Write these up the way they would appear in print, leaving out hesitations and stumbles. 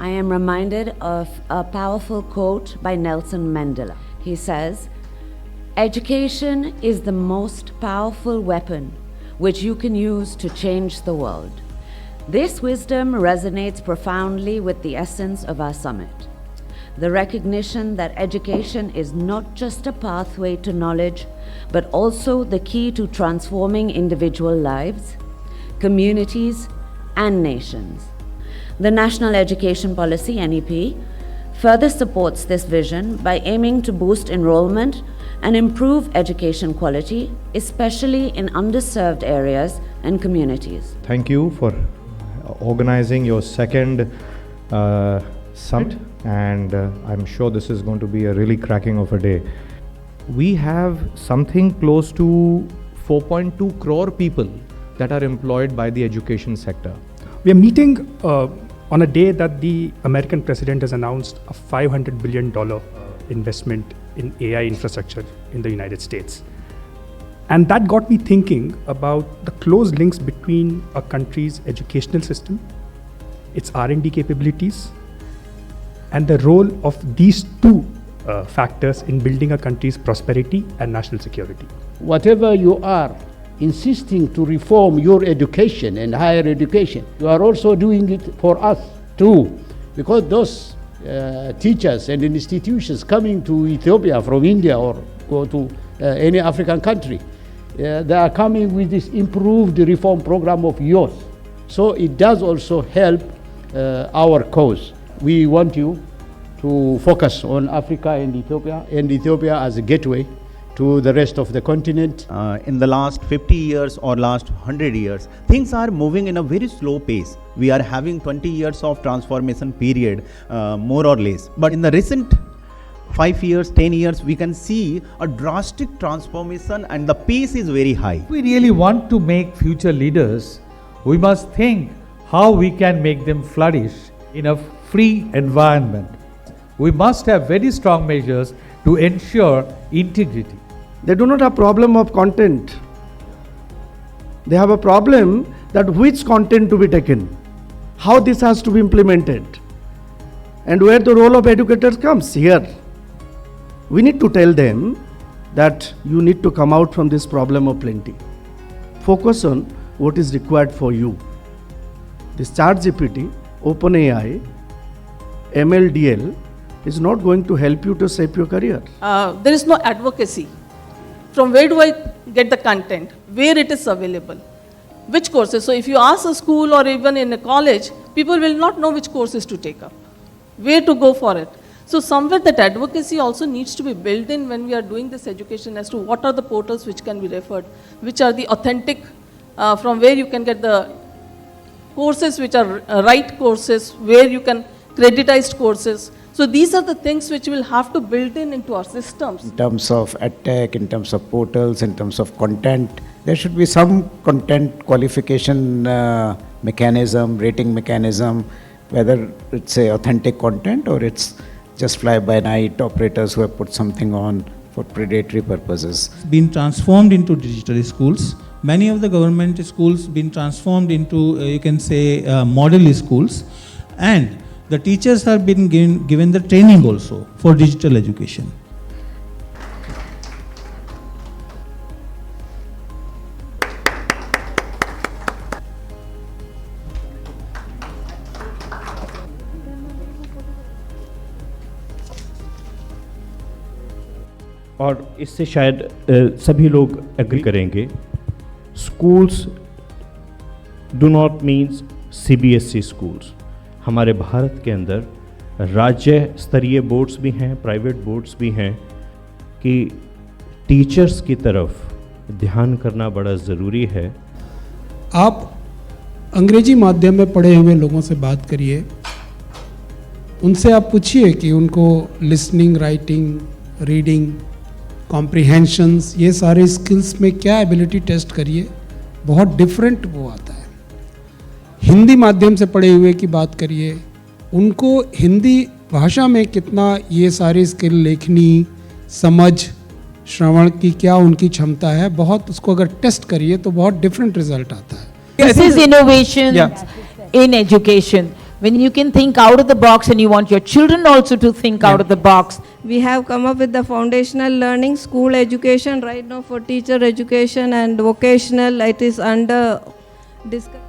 I am reminded of a powerful quote by Nelson Mandela. He says, "Education is the most powerful weapon which you can use to change the world." This wisdom resonates profoundly with the essence of our summit. The recognition that education is not just a pathway to knowledge, but also the key to transforming individual lives, communities, and nations. The National Education Policy, NEP, further supports this vision by aiming to boost enrollment and improve education quality, especially in underserved areas and communities. Thank you for organizing your second summit, and I'm sure this is going to be a really cracking of a day. We have something close to 4.2 crore people that are employed by the education sector. We are meeting on a day that the American president has announced a $500 billion investment in AI infrastructure in the United States. And that got me thinking about the close links between a country's educational system, its R&D capabilities, and the role of these two factors in building a country's prosperity and national security. Whatever you are insisting to reform your education and higher education, you are also doing it for us too, because those teachers and institutions coming to Ethiopia from India or go to any African country, they are coming with this improved reform program of yours. So it does also help our cause. We want you to focus on Africa and Ethiopia as a gateway to the rest of the continent. In the last 50 years or last 100 years, things are moving in a very slow pace. We are having 20 years of transformation period, more or less. But in the recent 5 years, 10 years, we can see a drastic transformation and the pace is very high. If we really want to make future leaders, we must think how we can make them flourish in a free environment. We must have very strong measures to ensure integrity. They do not have problem of content. They have a problem that which content to be taken, how this has to be implemented, and where the role of educators comes here. We need to tell them that you need to come out from this problem of plenty. Focus on what is required for you. This ChatGPT, OpenAI, MLDL is not going to help you to shape your career. There is no advocacy. From where do I get the content? Where it is available? Which courses? So if you ask a school or even in a college, people will not know which courses to take up, where to go for it. So somewhere that advocacy also needs to be built in when we are doing this education as to what are the portals which can be referred, which are the authentic, from where you can get the courses which are right courses, where you can creditized courses. So these are the things which we'll have to build into our systems. In terms of edtech, in terms of portals, in terms of content, there should be some content qualification mechanism, rating mechanism, whether it's a authentic content or it's just fly-by-night operators who have put something on for predatory purposes. Been transformed into digital schools. Many of the government schools been transformed into, you can say, model schools, and the teachers have been given the training also for digital education. और इससे शायद सभी लोग agree करेंगे, schools do not means CBSE schools. हमारे भारत के अंदर राज्य स्तरीय बोर्ड्स भी हैं, प्राइवेट बोर्ड्स भी हैं, कि टीचर्स की तरफ ध्यान करना बड़ा ज़रूरी है. आप अंग्रेजी माध्यम में पढ़े हुए लोगों से बात करिए, उनसे आप पूछिए कि उनको लिसनिंग, राइटिंग, रीडिंग, कॉम्प्रिहेंशंस, ये सारे स्किल्स में क्या एबिलिटी टेस्ट करिए, बहुत डिफरेंट वो आता है. हिंदी माध्यम से पढ़े हुए की बात करिए, उनको हिंदी भाषा में कितना ये सारी स्किल, लेखनी, समझ, श्रवण की क्या उनकी क्षमता है, बहुत उसको अगर टेस्ट करिए तो बहुत डिफरेंट रिजल्ट आता है. This is innovation in education. when you can think out of the box and you want your children also to think out of the box. We have come up with the foundational learning, school education right now for teacher education and vocational. It is under discussion.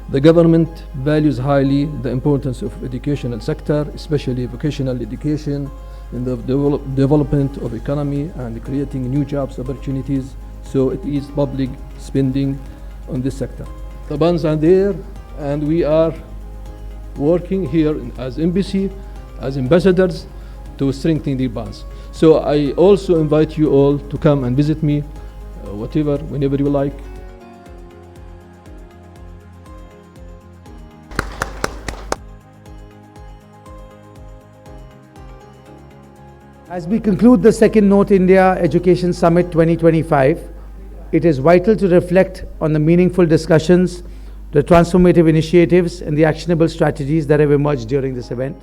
The government values highly the importance of educational sector, especially vocational education, in the development of economy and creating new jobs opportunities. So it is public spending on this sector. The funds are there, and we are working here as embassy, as ambassadors, to strengthen the bonds. So I also invite you all to come and visit me, whenever you like. As we conclude the second North India Education Summit 2025, it is vital to reflect on the meaningful discussions, the transformative initiatives, and the actionable strategies that have emerged during this event.